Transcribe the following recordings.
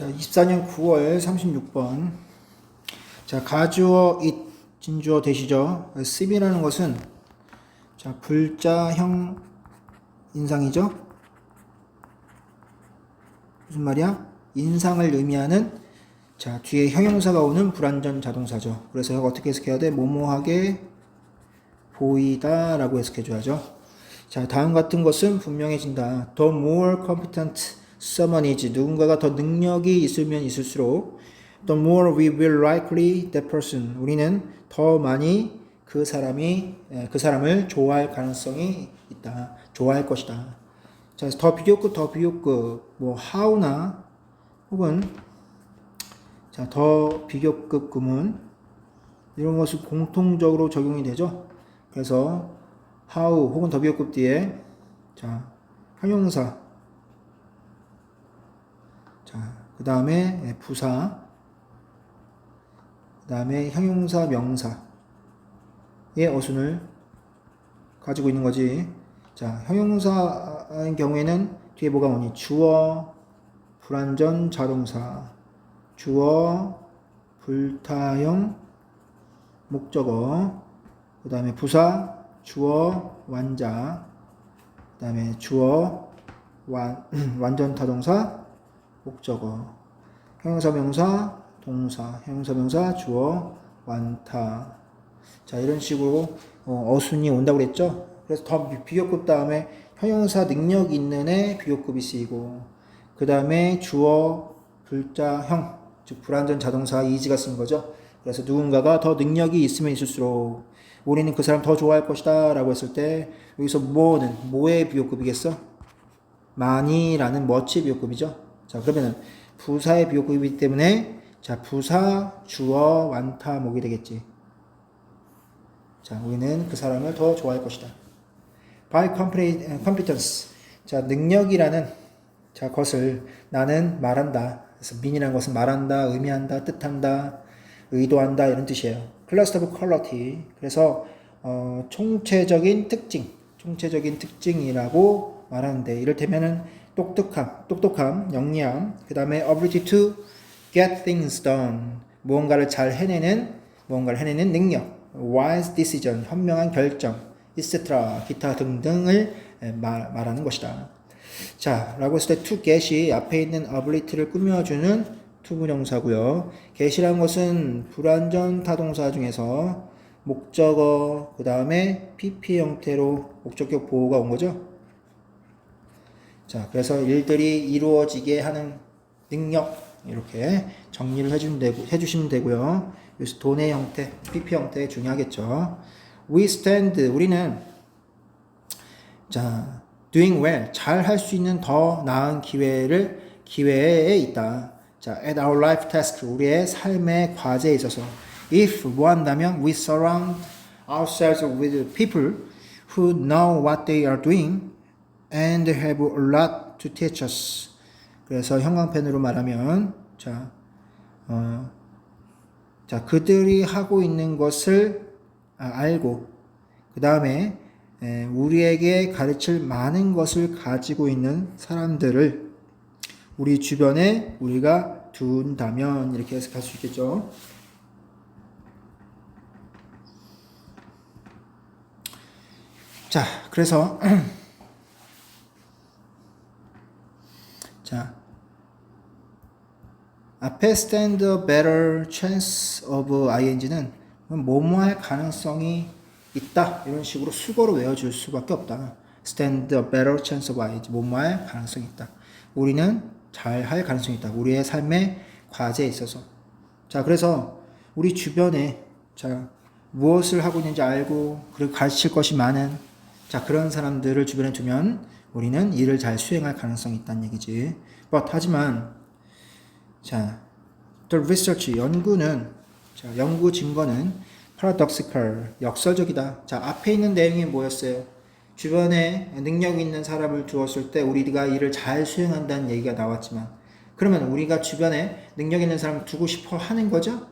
자, 24년 9월 36번. 자, 가주어, it, 진주어 되시죠? 습이라는 것은, 자, 불자형 인상이죠? 무슨 말이야? 인상을 의미하는, 자, 뒤에 형용사가 오는 불완전 자동사죠. 그래서 이거 어떻게 해석해야 돼? 모모하게 보이다 라고 해석해줘야죠. 자, 다음 같은 것은 분명해진다. The more competent someone is. 누군가가 더 능력이 있으면 있을수록 the more we will likely that person. 우리는 더 많이 그 사람을 좋아할 가능성이 있다. 좋아할 것이다. 자, 더 비교급, 뭐 how나 혹은 자, 더 비교급 구문 이런 것은 공통적으로 적용이 되죠. 그래서 how 혹은 더 비교급 뒤에 자, 형용사 자, 그 다음에 부사 그 다음에 형용사 명사의 어순을 가지고 있는 거지. 자, 형용사인 경우에는 뒤에 뭐가 오니? 주어, 불완전 자동사, 주어, 불타형, 목적어, 그 다음에 부사, 주어, 완자, 그 다음에 주어, 완전 타동사, 목적어, 형용사 명사, 동사, 형용사 명사, 주어, 완타. 자, 이런 식으로 어순이 온다고 그랬죠. 그래서 더 비교급 다음에 형용사 능력 있는 애 비교급이 쓰이고, 그 다음에 주어, 불자형, 즉 불완전 자동사 is가 쓰는 거죠. 그래서 누군가가 더 능력이 있으면 있을수록 우리는 그 사람 더 좋아할 것이다 라고 했을 때 여기서 뭐는 뭐의 비교급이겠어? 많이라는 much의 비교급이죠. 자, 그러면은 부사의 비교급이기 때문에 자, 부사, 주어, 완타, 목이 되겠지. 자, 우리는 그 사람을 더 좋아할 것이다. By competence. 자, 능력이라는 자, 것을 나는 말한다. 그래서 mean이라는 것은 말한다, 의미한다, 뜻한다, 의도한다 이런 뜻이에요. Cluster of quality. 그래서 총체적인 특징이라고 말하는데 이를테면은 똑똑함, 영리함, 그 다음에 ability to get things done. 무언가를 해내는 능력, wise decision, 현명한 결정, etc. 기타 등등을 말하는 것이다. 자, 라고 했을 때 to get이 앞에 있는 ability를 꾸며주는 투부정사고요. get이라는 것은 불완전 타동사 중에서 목적어, 그 다음에 PP 형태로 목적격 보호가 온 거죠. 자, 그래서 일들이 이루어지게 하는 능력 이렇게 정리를 해주시면 되고요. 여기서 돈의 형태, PP 형태 중요하겠죠. We stand, 우리는 자, doing well, 잘 할 수 있는 더 나은 기회에 있다. 자, at our life task, 우리의 삶의 과제에 있어서 if 뭐 한다면 we surround ourselves with people who know what they are doing and have a lot to teach us. 그래서 형광펜으로 말하면 자, 그들이 하고 있는 것을 알고 그 다음에 우리에게 가르칠 많은 것을 가지고 있는 사람들을 우리 주변에 우리가 둔다면 이렇게 해석할 수 있겠죠. 자, 그래서 자, 앞에 stand a better chance of ing는 뭐뭐할 가능성이 있다 이런 식으로 수거로 외워줄 수밖에 없다. stand a better chance of ing 뭐뭐할 가능성이 있다. 우리는 잘할 가능성이 있다. 우리의 삶의 과제에 있어서. 자, 그래서 우리 주변에 자, 무엇을 하고 있는지 알고 그리고 가르칠 것이 많은 자, 그런 사람들을 주변에 두면 우리는 일을 잘 수행할 가능성이 있다는 얘기지. 하지만 자, the research 연구는 자, 연구 증거는 paradoxical 역설적이다. 자, 앞에 있는 내용이 뭐였어요? 주변에 능력 있는 사람을 두었을 때 우리가 일을 잘 수행한다는 얘기가 나왔지만 그러면 우리가 주변에 능력 있는 사람을 두고 싶어 하는 거죠?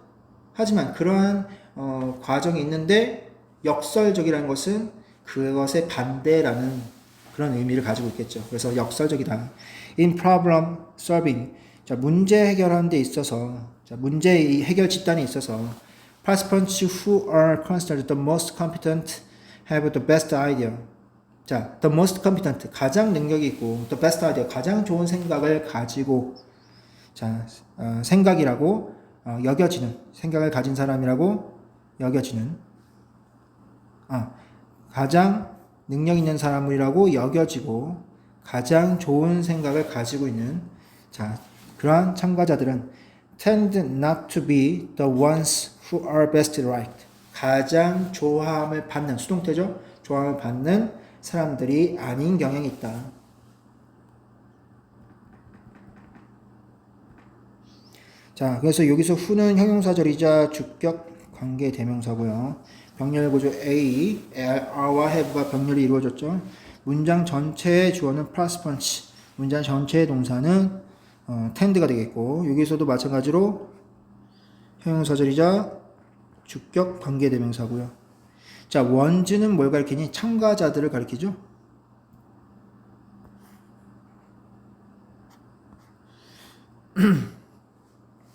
하지만 그러한 과정이 있는데 역설적이라는 것은 그것의 반대라는 그런 의미를 가지고 있겠죠. 그래서 역설적이다. In problem solving 자, 문제 해결하는 데 있어서, 자, 문제 해결 집단에 있어서 participants who are considered the most competent have the best idea. 자, the most competent, 가장 능력이 있고, the best idea, 가장 좋은 생각을 가지고, 자, 생각이라고 여겨지는, 생각을 가진 사람이라고 여겨지는, 가장 능력 있는 사람이라고 여겨지고, 가장 좋은 생각을 가지고 있는, 자, 그러한 참가자들은 tend not to be the ones who are best liked. 가장 좋아함을 받는, 수동태죠? 좋아함을 받는 사람들이 아닌 경향이 있다. 자, 그래서 여기서 who는 형용사절이자 주격 관계 대명사고요. 병렬 구조 A, are와 have가 병렬이 이루어졌죠. 문장 전체의 주어는 participants, 문장 전체의 동사는 tend가 되겠고, 여기서도 마찬가지로 형용사절이자 주격 관계 대명사고요. 자, 원즈는 뭘 가리키니? 참가자들을 가리키죠.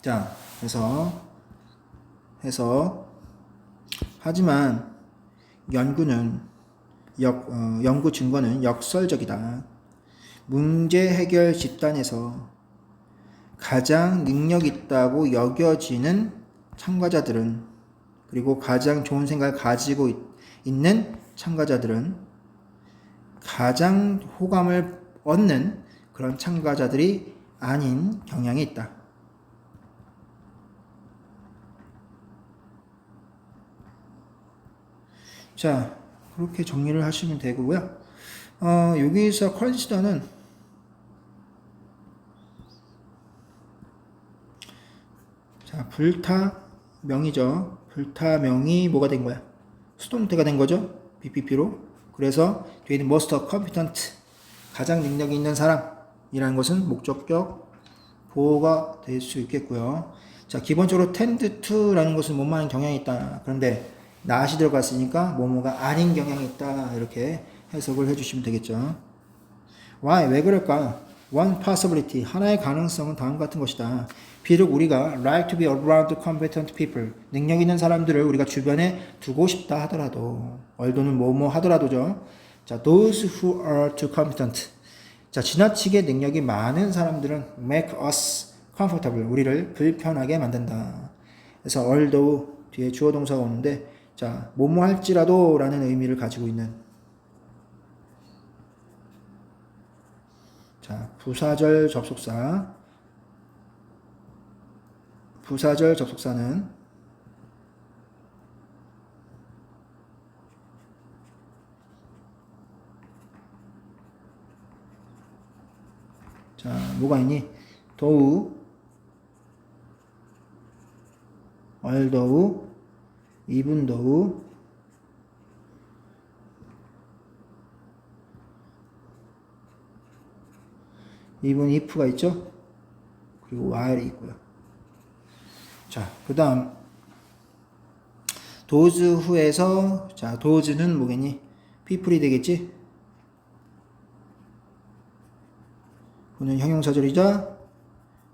자, 해서 하지만 연구 증거는 역설적이다. 문제 해결 집단에서 가장 능력 있다고 여겨지는 참가자들은, 그리고 가장 좋은 생각을 가지고 있는 참가자들은 가장 호감을 얻는 그런 참가자들이 아닌 경향이 있다. 자, 그렇게 정리를 하시면 되고요. 여기서 컨시더는 자, 불타명이죠. 불타명이 뭐가 된 거야? 수동태가 된 거죠. BPP로. 그래서 뒤에 있는 most competent, 가장 능력이 있는 사람이라는 것은 목적격 보호가 될 수 있겠고요. 자, 기본적으로 tend to라는 것은 뭐뭐 하는 경향이 있다. 그런데 not이 들어갔으니까 뭐뭐가 아닌 경향이 있다. 이렇게 해석을 해주시면 되겠죠. Why? 왜 그럴까? One possibility, 하나의 가능성은 다음과 같은 것이다. 비록 우리가 like to be around competent people, 능력 있는 사람들을 우리가 주변에 두고 싶다 하더라도, 얼도는 뭐뭐 하더라도죠. 자, those who are too competent. 자, 지나치게 능력이 많은 사람들은 make us comfortable, 우리를 불편하게 만든다. 그래서 although 뒤에 주어 동사가 오는데, 자, 뭐뭐 할지라도 라는 의미를 가지고 있는, 자, 부사절 접속사는 자, 뭐가 있니? though, although, even though, even if가 있죠? 그리고 while이 있고요. 자, 그 다음 those who에서, 자, those는 뭐겠니? people이 되겠지? 그는 형용사절이자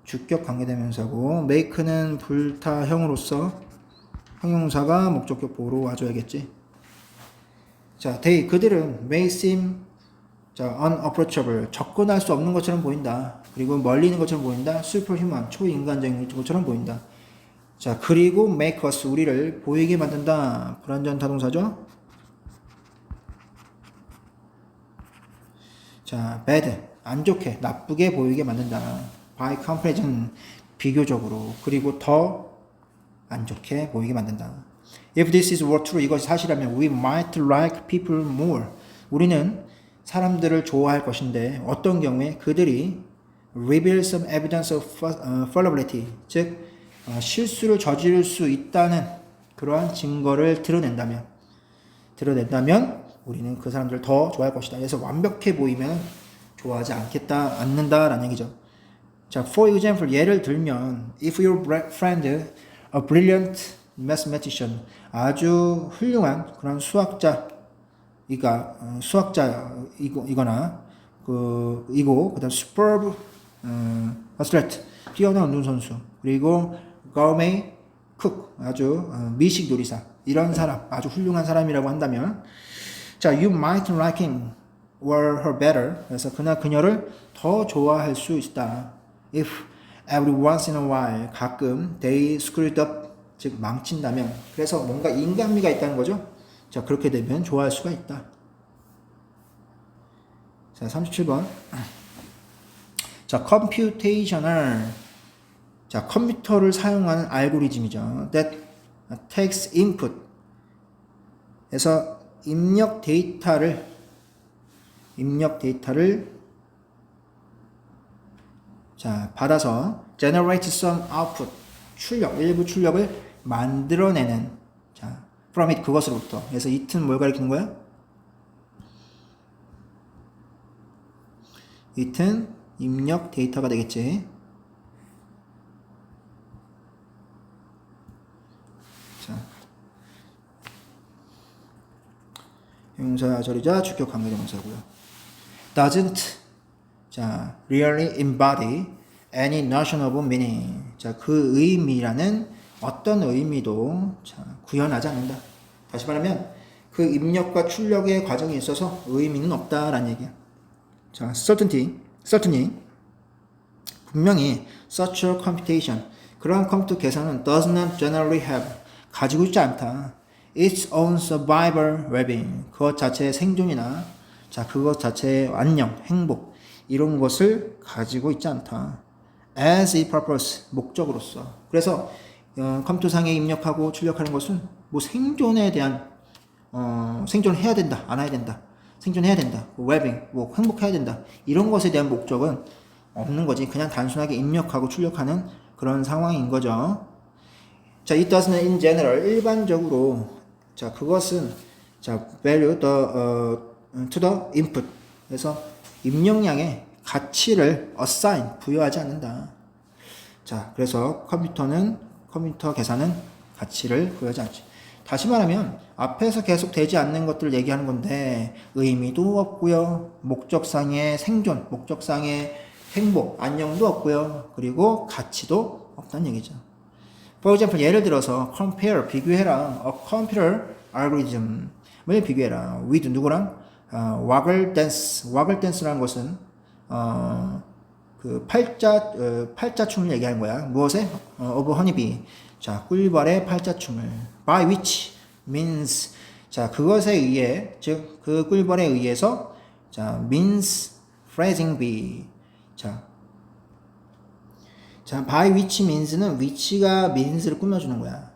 주격 관계대명사고, make는 불타형으로서 형용사가 목적격 보호로 와줘야겠지. 자, they, 그들은 may seem, 자, unapproachable, 접근할 수 없는 것처럼 보인다. 그리고 멀리 있는 것처럼 보인다. superhuman, 초인간적인 것처럼 보인다. 자, 그리고 make us, 우리를 보이게 만든다. 불완전 타동사죠. 자, bad, 안 좋게, 나쁘게 보이게 만든다. by comparison, 비교적으로. 그리고 더 안 좋게 보이게 만든다. If this is were true, 이것이 사실이라면 we might like people more. 우리는 사람들을 좋아할 것인데, 어떤 경우에 그들이 reveal some evidence of fallibility, 즉 실수를 저지를 수 있다는 그러한 증거를 드러낸다면 우리는 그 사람들을 더 좋아할 것이다. 그래서 완벽해 보이면 좋아하지 않는다라는 얘기죠. 자, for example, 예를 들면 if your friend, a brilliant mathematician, 아주 훌륭한 그런 수학자이거나 그다음 superb athlete, 뛰어난 운동선수. 그리고 gourmet cook, 아주 미식 요리사. 이런 사람, 아주 훌륭한 사람이라고 한다면, 자, you might like him or her better. 그래서 그녀를 더 좋아할 수 있다. If every once in a while, 가끔 they screwed up, 즉 망친다면. 그래서 뭔가 인간미가 있다는 거죠. 자, 그렇게 되면 좋아할 수가 있다. 자, 37번. 자, computational. 자, 컴퓨터를 사용하는 알고리즘이죠. That takes input. 그래서 입력 데이터를 자, 받아서 generate some output. 일부 출력을 만들어내는. 자, from it, 그것으로부터. 그래서 it은 뭘 가리키는 거야? it은 입력 데이터가 되겠지. 자, 형용사 절이자 주격 관계대명사고요. doesn't, 자, really embody any notion of meaning. 자, 그 의미라는 어떤 의미도 자, 구현하지 않는다. 다시 말하면 그 입력과 출력의 과정에 있어서 의미는 없다라는 얘기야. 자, certainly 분명히 such a computation, 그러한 컴퓨터 계산은 does not generally have, 가지고 있지 않다. its own survival well-being, 그것 자체의 생존이나 자, 그것 자체의 안녕, 행복, 이런 것을 가지고 있지 않다. as a purpose, 목적으로서. 그래서 컴퓨터상에 입력하고 출력하는 것은 뭐 생존에 대한 생존해야 된다, 안 해야 된다, 생존해야 된다, well-being, 뭐 행복해야 된다, 이런 것에 대한 목적은 없는 거지. 그냥 단순하게 입력하고 출력하는 그런 상황인 거죠. 자, it doesn't in general, 일반적으로. 자, 그것은 자, value to the input. 그래서 입력량에 가치를 assign, 부여하지 않는다. 자, 그래서 컴퓨터 계산은 가치를 부여하지 않지. 다시 말하면 앞에서 계속 되지 않는 것들을 얘기하는 건데 의미도 없고요. 목적상의 생존, 목적상의 행복, 안녕도 없고요. 그리고 가치도 없다는 얘기죠. For example, 예를 들어서 compare, 비교해라. A computer algorithm을 비교해라. with 누구랑? waggle dance라는 것은 그 팔자춤을 얘기하는 거야. 무엇에? of honeybee. 자, 꿀벌의 팔자춤을. by which means, 자, 그것에 의해, 즉 그 꿀벌에 의해서, 자, means phrasing bee. 자, by which means는 which가 means를 꾸며주는 거야.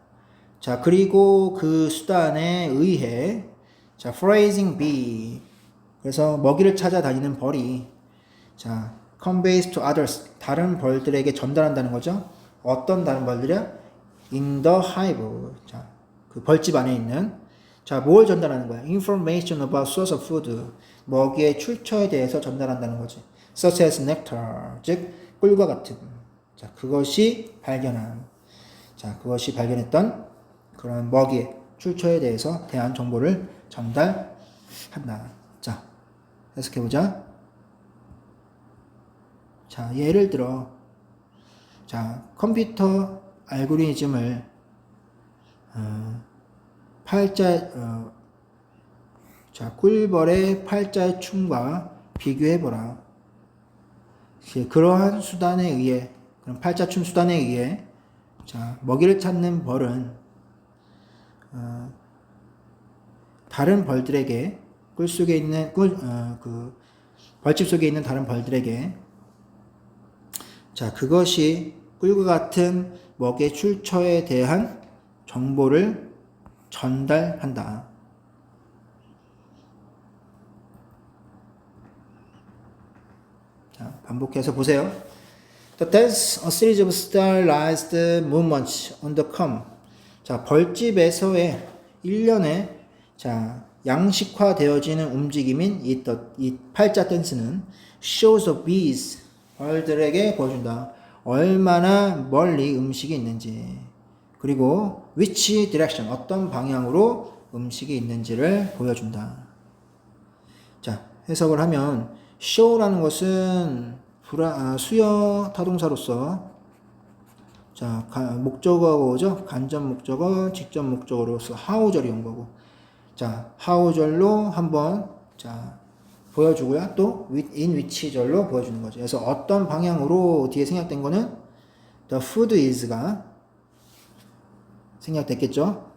자, 그리고 그 수단에 의해, 자, phrasing bee. 그래서 먹이를 찾아다니는 벌이, 자, conveys to others, 다른 벌들에게 전달한다는 거죠. 어떤 다른 벌들이야? in the hive. 자, 그 벌집 안에 있는, 자, 뭘 전달하는 거야? information about source of food. 먹이의 출처에 대해서 전달한다는 거지. such as nectar, 즉 꿀과 같은. 자, 그것이 발견했던 그런 먹이의 출처에 대한 정보를 전달한다. 자, 해석해보자. 자, 예를 들어, 자, 컴퓨터 알고리즘을 자, 꿀벌의 팔자의 춤과 비교해보라. 그러한 수단에 의해, 그런 팔자춤 수단에 의해, 자, 먹이를 찾는 벌은 다른 벌들에게, 꿀 속에 있는 그 벌집 속에 있는 다른 벌들에게, 자, 그것이 꿀과 같은 먹이의 출처에 대한 정보를 전달한다. 자, 반복해서 보세요. The dance, a series of stylized movements on the comb. 자, 벌집에서의 일련의, 자, 양식화되어지는 움직임인 이 팔자 댄스는 shows the bees, 벌들에게 보여준다. 얼마나 멀리 음식이 있는지, 그리고 which direction, 어떤 방향으로 음식이 있는지를 보여준다. 자, 해석을 하면 show라는 것은 수여 타동사로서 자, 목적어죠. 간접 목적어, 직접 목적어로서 how절이 온 거고. 자, how절로 한번 자 보여주고요. 또 in which절로 보여주는 거죠. 그래서 어떤 방향으로 뒤에 생략된 거는 the food is가 생략됐겠죠.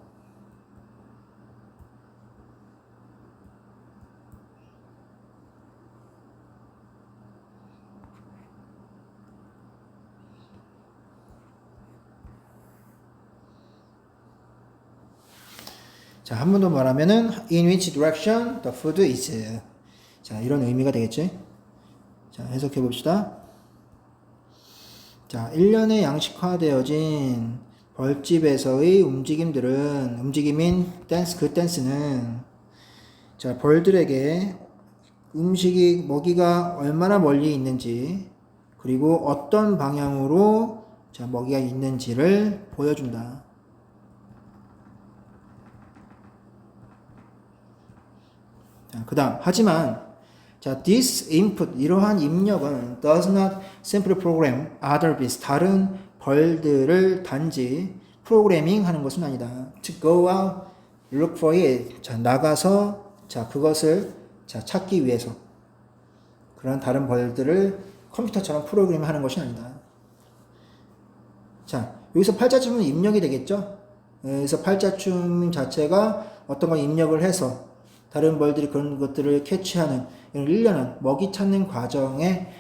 자, 한 번 더 말하면은 in which direction the food is. 자, 이런 의미가 되겠지. 자, 해석해 봅시다. 자, 1년에 양식화되어진 벌집에서의 움직임인 댄스, 그 댄스는 자, 벌들에게 음식이 먹이가 얼마나 멀리 있는지 그리고 어떤 방향으로 자, 먹이가 있는지를 보여준다. 자, 그다음 하지만 자, this input 이러한 입력은 does not simply program other bees 다른 벌들을 단지 프로그래밍 하는 것은 아니다. To go out, look for it. 자, 나가서 자, 그것을 자, 찾기 위해서 그런 다른 벌들을 컴퓨터처럼 프로그래밍 하는 것이 아니다. 자, 여기서 팔자춤은 입력이 되겠죠? 그래서 팔자춤 자체가 어떤 걸 입력을 해서 다른 벌들이 그런 것들을 캐치하는 이런 1년은 먹이 찾는 과정의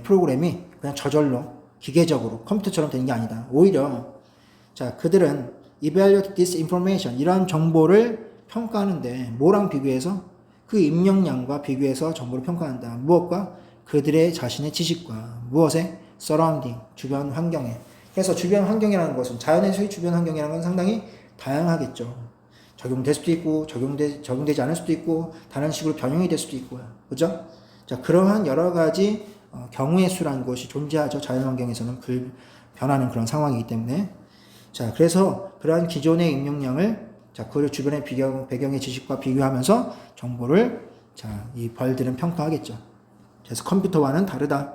프로그램이 그냥 저절로 기계적으로 컴퓨터처럼 되는 게 아니다. 오히려 자, 그들은 evaluate this information 이런 정보를 평가하는데 뭐랑 비교해서 그 입력량과 비교해서 정보를 평가한다. 무엇과? 그들의 자신의 지식과 무엇에? surrounding 주변 환경에. 그래서 주변 환경이라는 것은 자연에서의 주변 환경이라는 건 상당히 다양하겠죠. 적용될 수도 있고 적용되지 않을 수도 있고 다른 식으로 변형이 될 수도 있고요. 그죠? 자, 그러한 여러 가지 경우의 수라는 것이 존재하죠. 자연환경에서는 변하는 그런 상황이기 때문에. 자, 그래서 그러한 기존의 입력량을 자, 그 주변의 배경의 지식과 비교하면서 정보를 자, 이 벌들은 평가하겠죠. 그래서 컴퓨터와는 다르다.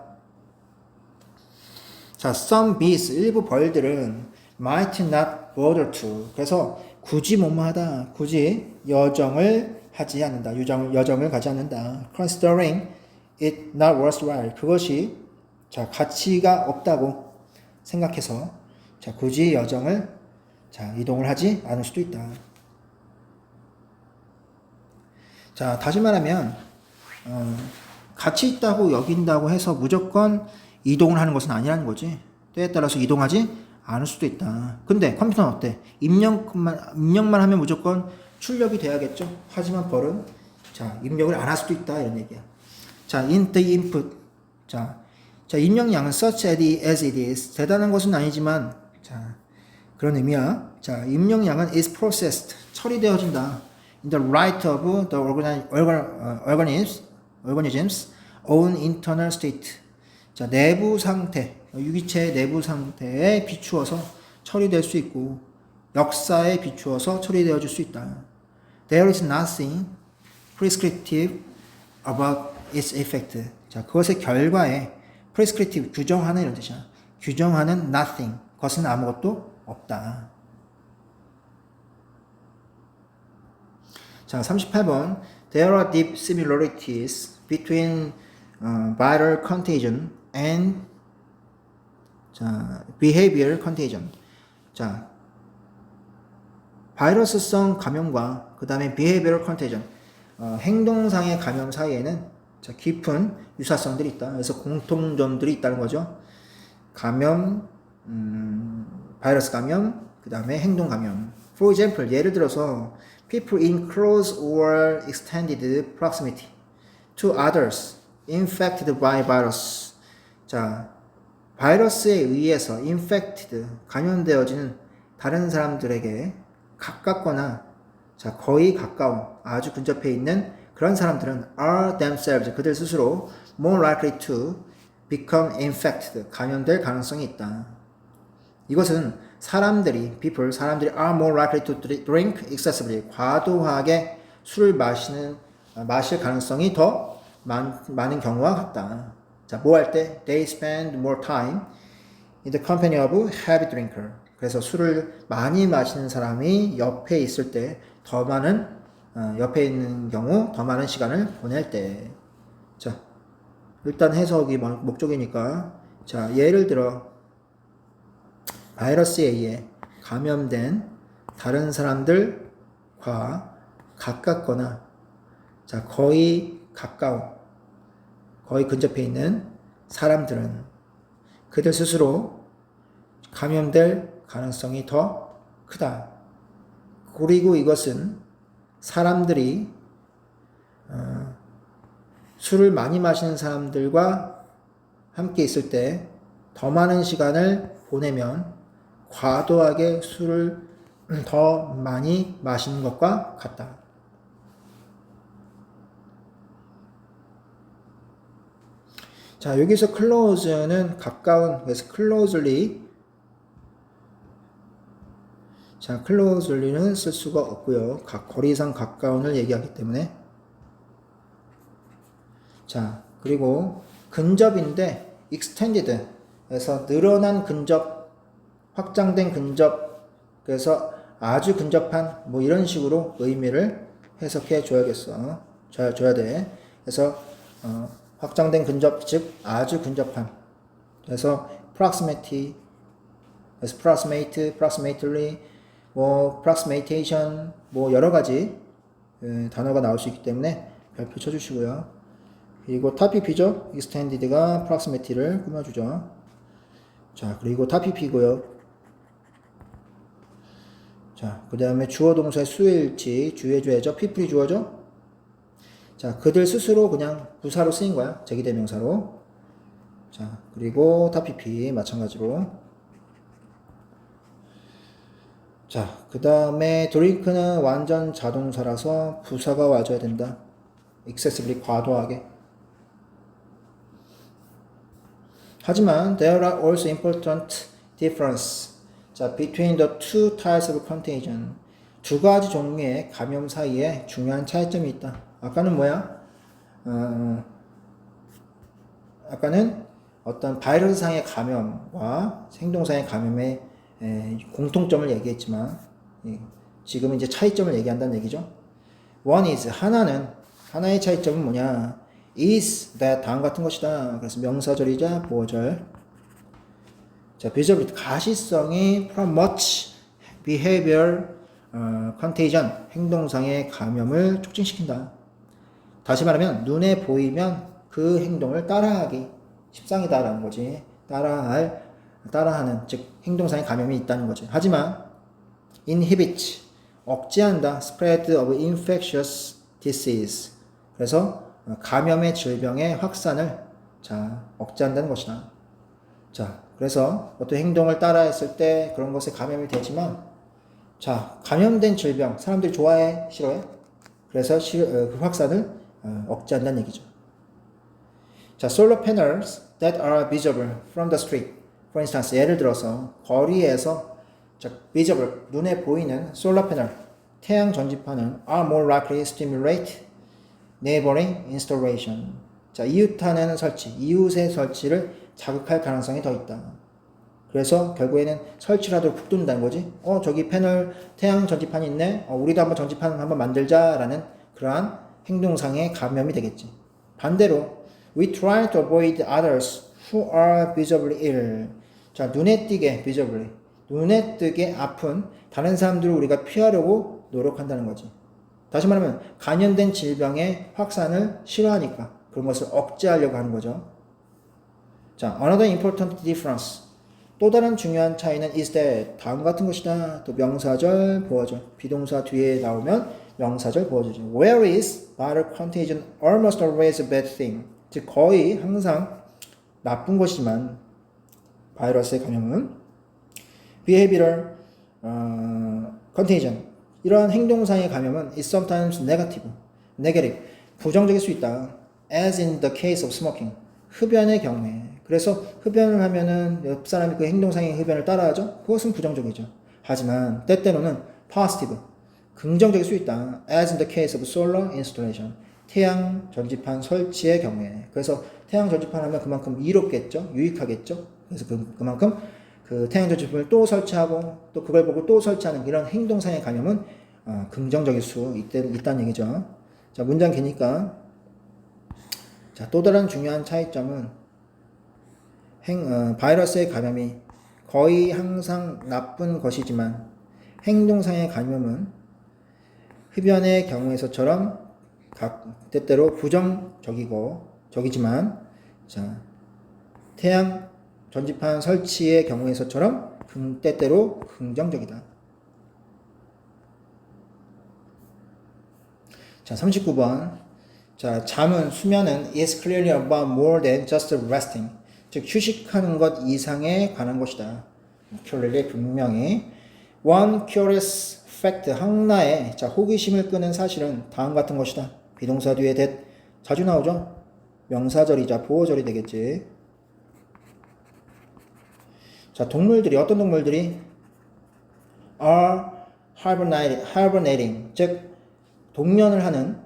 자, some bees 일부 벌들은 might not bother to 그래서 굳이 뭐뭐하다, 굳이 여정을 하지 않는다. 여정을 가지 않는다. Considering it not worthwhile. 그것이 자, 가치가 없다고 생각해서 자, 굳이 여정을 자, 이동을 하지 않을 수도 있다. 자, 다시 말하면 가치 있다고 여긴다고 해서 무조건 이동을 하는 것은 아니라는 거지. 때에 따라서 이동하지 않을 수도 있다. 근데 컴퓨터는 어때? 입력만 하면 무조건 출력이 돼야겠죠. 하지만 벌은 자, 입력을 안 할 수도 있다 이런 얘기야. 자, in the input. 자, 입력량은 such as it is. 대단한 것은 아니지만 자, 그런 의미야. 자, 입력량은 is processed. 처리되어진다. In the right of the organism's own internal state. 자, 내부 상태, 유기체의 내부 상태에 비추어서 처리될 수 있고 역사에 비추어서 처리되어질 수 있다. There is nothing prescriptive about its effect. 자, 그것의 결과에 prescriptive, 규정하는 이런 뜻이야. 규정하는 nothing, 그것은 아무것도 없다. 자, 38번. There are deep similarities between viral contagion and 자, behavioral contagion. 자, 바이러스성 감염과 그 다음에 behavioral contagion, 행동상의 감염 사이에는 자, 깊은 유사성들이 있다. 그래서 공통점들이 있다는 거죠. 감염, 바이러스 감염, 그 다음에 행동 감염. For example, 예를 들어서 people in close or extended proximity to others infected by virus. 자, 바이러스에 의해서 infected, 감염되어지는 다른 사람들에게 가깝거나 자, 거의 가까운, 아주 근접해 있는 그런 사람들은 are themselves, 그들 스스로 more likely to become infected, 감염될 가능성이 있다. 이것은 사람들이 are more likely to drink excessively, 과도하게 술을 마실 가능성이 더 많은 경우와 같다. 자, 뭐 할 때? They spend more time in the company of heavy drinker. 그래서 술을 많이 마시는 사람이 옆에 있을 때 더 많은 옆에 있는 경우 더 많은 시간을 보낼 때. 자, 일단 해석이 목적이니까 자, 예를 들어 바이러스에 의해 감염된 다른 사람들과 가깝거나 자, 거의 가까운 거의 근접해 있는 사람들은 그들 스스로 감염될 가능성이 더 크다. 그리고 이것은 사람들이 술을 많이 마시는 사람들과 함께 있을 때 더 많은 시간을 보내면 과도하게 술을 더 많이 마시는 것과 같다. 자, 여기서 close는 가까운, 그래서 closely. 자, closely는 쓸 수가 없고요. 거리상 가까운을 얘기하기 때문에. 자, 그리고 근접인데 extended. 그래서 늘어난 근접, 확장된 근접. 그래서 아주 근접한 뭐 이런 식으로 의미를 해석해 줘야겠어. 줘야 돼. 그래서 확장된 근접, 즉 아주 근접한. 그래서 proximity, 그래서 proximate, proximately, 뭐 approximation, 뭐 여러 가지 단어가 나올 수 있기 때문에 별표 쳐주시고요. 그리고 타피피죠. extended가 proximity를 꾸며주죠. 자, 그리고 타피피고요. 자, 그 다음에 주어 동사의 수일치 주해줘야죠. people이 주어죠. 자, 그들 스스로 그냥 부사로 쓰인 거야. 제기대명사로. 자, 그리고 타피피 마찬가지로. 자, 그 다음에 drink는 완전 자동사라서 부사가 와줘야 된다. excessively 과도하게. 하지만 there are also important difference. 자, between the two types of contagion. 두 가지 종류의 감염 사이에 중요한 차이점이 있다. 아까는 뭐야? 아까는 어떤 바이러스상의 감염과 행동상의 감염의 공통점을 얘기했지만 지금은 이제 차이점을 얘기한다는 얘기죠. One is 하나의 차이점은 뭐냐? is that 다음 같은 것이다. 그래서 명사절이자 보어절. 자, visibility 가시성이 from much behavior contagion 행동상의 감염을 촉진시킨다. 다시 말하면 눈에 보이면 그 행동을 따라하기 십상이다라는 거지. 따라하는 즉 행동상의 감염이 있다는 거지. 하지만 inhibit 억제한다. spread of infectious disease 그래서 감염의 질병의 확산을 자 억제한다는 것이다. 자, 그래서 어떤 행동을 따라했을 때 그런 것에 감염이 되지만 자, 감염된 질병 사람들이 좋아해? 싫어해? 그래서 그 확산을 억제한다는 얘기죠. 자, solar panels that are visible from the street. For instance, 예를 들어서 거리에서 visible, 눈에 보이는 solar panel, 태양 전지판은 are more likely to stimulate neighboring installation. 자, 이웃의 설치를 자극할 가능성이 더 있다. 그래서 결국에는 설치를 하도록 북돋는다는 거지. 저기 패널 태양 전지판이 있네. 우리도 한번 전지판 한번 만들자라는 그러한 행동상의 감염이 되겠지. 반대로 we try to avoid others who are visibly ill. 자, 눈에 띄게 아픈 다른 사람들을 우리가 피하려고 노력한다는 거지. 다시 말하면 감염된 질병의 확산을 싫어하니까 그런 것을 억제하려고 하는 거죠. 자, another important difference. 또 다른 중요한 차이는 is that 다음 같은 것이다. 또 명사절, 보어절. 비동사 뒤에 나오면 명사절, 보어절이죠. Where is viral contagion almost always a bad thing. 즉 거의 항상 나쁜 것이지만 바이러스의 감염은 behavioral contagion 이러한 행동상의 감염은 is sometimes negative 부정적일 수 있다. As in the case of smoking 흡연의 경우에. 그래서 흡연을 하면은 옆 사람이 그 행동상의 흡연을 따라하죠. 그것은 부정적이죠. 하지만 때때로는 positive 긍정적일 수 있다. As in the case of solar installation 태양 전지판 설치의 경우에. 그래서 태양 전지판 하면 그만큼 이롭겠죠. 유익하겠죠. 그래서 그만큼 그 태양조집을 또 설치하고 또 그걸 보고 또 설치하는 이런 행동상의 감염은 긍정적일 수 있다는 얘기죠. 자, 문장 기니까 자, 또 다른 중요한 차이점은 바이러스의 감염이 거의 항상 나쁜 것이지만 행동상의 감염은 흡연의 경우에서처럼 때때로 부정적이지만 자, 태양 전지판 설치의 경우에서처럼 때때로 긍정적이다. 자, 39번. 자, 수면은 is clearly about more than just resting. 즉, 휴식하는 것 이상에 관한 것이다. clearly, 분명히. One curious fact, 하나의 호기심을 끄는 사실은 다음 같은 것이다. 비동사 뒤에 that 자주 나오죠? 명사절이자 보어절이 되겠지. 자, 어떤 동물들이 are hibernating, 즉 동면을 하는,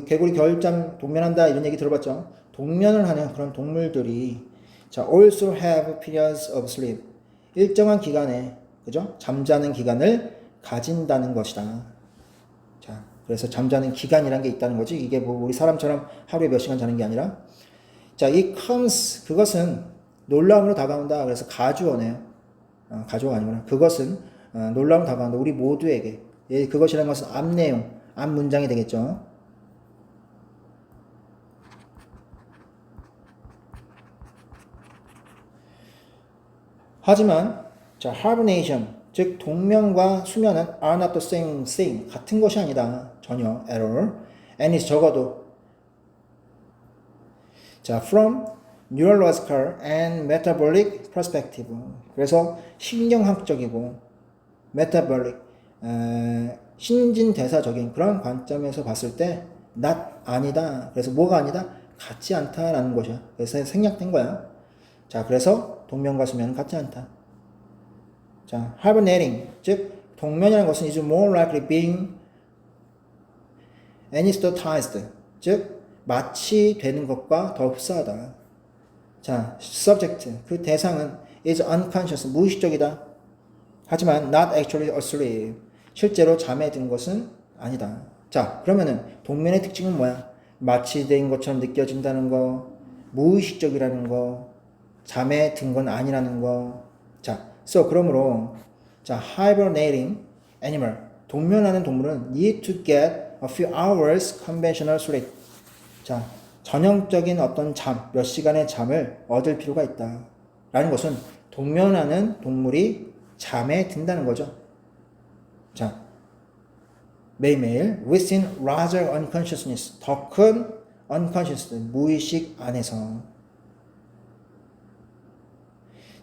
개구리 겨울잠 동면한다 이런 얘기 들어봤죠? 동면을 하는 그런 동물들이 자, also have periods of sleep, 일정한 기간에, 그죠? 잠자는 기간을 가진다는 것이다. 자, 그래서 잠자는 기간이란 게 있다는 거지. 이게 뭐 우리 사람처럼 하루에 몇 시간 자는 게 아니라. 자, 이 comes, 그것은 놀라움으로 다가온다. 그래서 가주어네요. 가주어가 아니구나. 그것은 놀라움으로 다가온다. 우리 모두에게. 그것이라는 것은 앞내용, 앞 문장이 되겠죠. 하지만 자, hibernation, 즉 동면과 수면은 are not the same thing, 같은 것이 아니다. 전혀 at all. and is 적어도 자, from neurological and metabolic perspective. 그래서 신경학적이고 metabolic, 신진대사적인 그런 관점에서 봤을 때 not 아니다. 그래서 뭐가 아니다? 같지 않다라는 것이야. 그래서 생략된 거야. 자, 그래서 동면과 수면은 같지 않다. 자, hibernating, 즉 동면이라는 것은 is more likely being anesthetized, 즉 마취되는 것과 더 흡사하다. 자, subject, 그 대상은 is unconscious, 무의식적이다. 하지만 not actually asleep, 실제로 잠에 든 것은 아니다. 자, 그러면은 동면의 특징은 뭐야? 마취된 것처럼 느껴진다는 거, 무의식적이라는 거, 잠에 든 건 아니라는 거. 자, 그러므로 자, hibernating animal, 동면하는 동물은 need to get a few hours conventional sleep. 자, 전형적인 어떤 몇 시간의 잠을 얻을 필요가 있다. 라는 것은 동면하는 동물이 잠에 든다는 거죠. 자, 매일매일 within larger unconsciousness, 더 큰 unconsciousness, 무의식 안에서.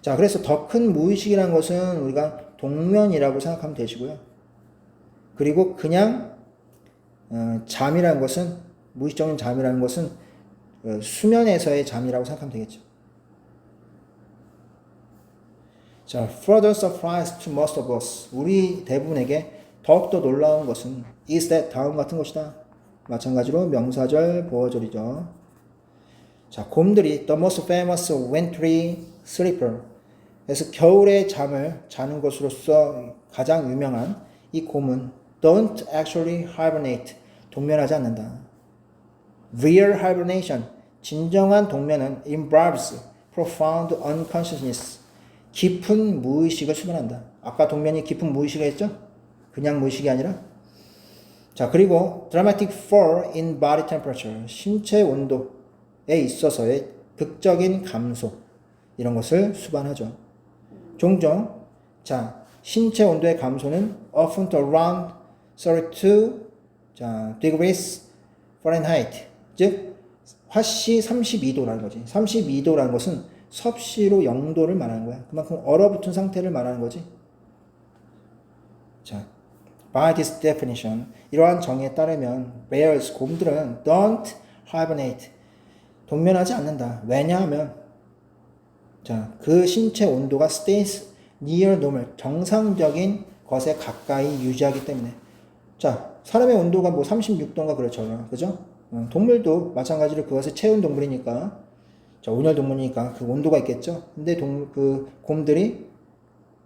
자, 그래서 더 큰 무의식이라는 것은 우리가 동면이라고 생각하면 되시고요. 그리고 그냥 잠이라는 것은, 무의식적인 잠이라는 것은 수면에서의 잠이라고 생각하면 되겠죠. 자, further surprise to most of us, 우리 대부분에게 더욱더 놀라운 것은 is that, 다음 같은 것이다. 마찬가지로 명사절, 보어절이죠. 자, 곰들이 the most famous wintry sleeper, 그래서 겨울에 잠을 자는 것으로서 가장 유명한 이 곰은 don't actually hibernate, 동면하지 않는다. Real hibernation, 진정한 동면은 involves profound unconsciousness, 깊은 무의식을 수반한다. 아까 동면이 깊은 무의식을 했죠? 그냥 무의식이 아니라. 자, 그리고 dramatic fall in body temperature, 신체 온도에 있어서의 극적인 감소, 이런 것을 수반하죠. 종종 자, 신체 온도의 감소는 often to around 32 degrees Fahrenheit, 즉 화씨 32도라는 거지. 32도라는 것은 섭씨로 0도를 말하는 거야. 그만큼 얼어붙은 상태를 말하는 거지. 자, by this definition, 이러한 정의에 따르면 bears, 곰들은 don't hibernate, 동면하지 않는다. 왜냐하면 자, 그 신체 온도가 stays near normal, 정상적인 것에 가까이 유지하기 때문에. 자, 사람의 온도가 뭐 36도인가 그렇죠. 그죠? 동물도 마찬가지로 그것을 채운 동물이니까. 자, 온열 동물이니까 그 온도가 있겠죠. 근데 그 곰들이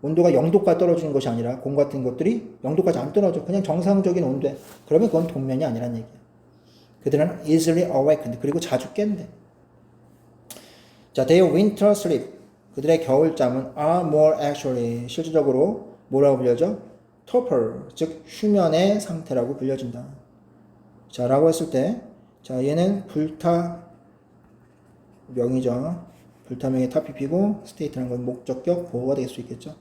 온도가 0도까지 떨어지는 것이 아니라 곰 같은 것들이 0도까지 안 떨어져. 그냥 정상적인 온도에. 그러면 그건 동면이 아니란 얘기야. 그들은 easily awakened. 그리고 자주 깬대. 자, their winter sleep. 그들의 겨울잠은 are more actually. 실질적으로 뭐라고 불려져? torpor. 즉, 휴면의 상태라고 불려진다. 자, 라고 했을 때, 자, 얘는 불타명이죠. 불타명의 타피피고, state라는 건 목적격 보호가 될 수 있겠죠.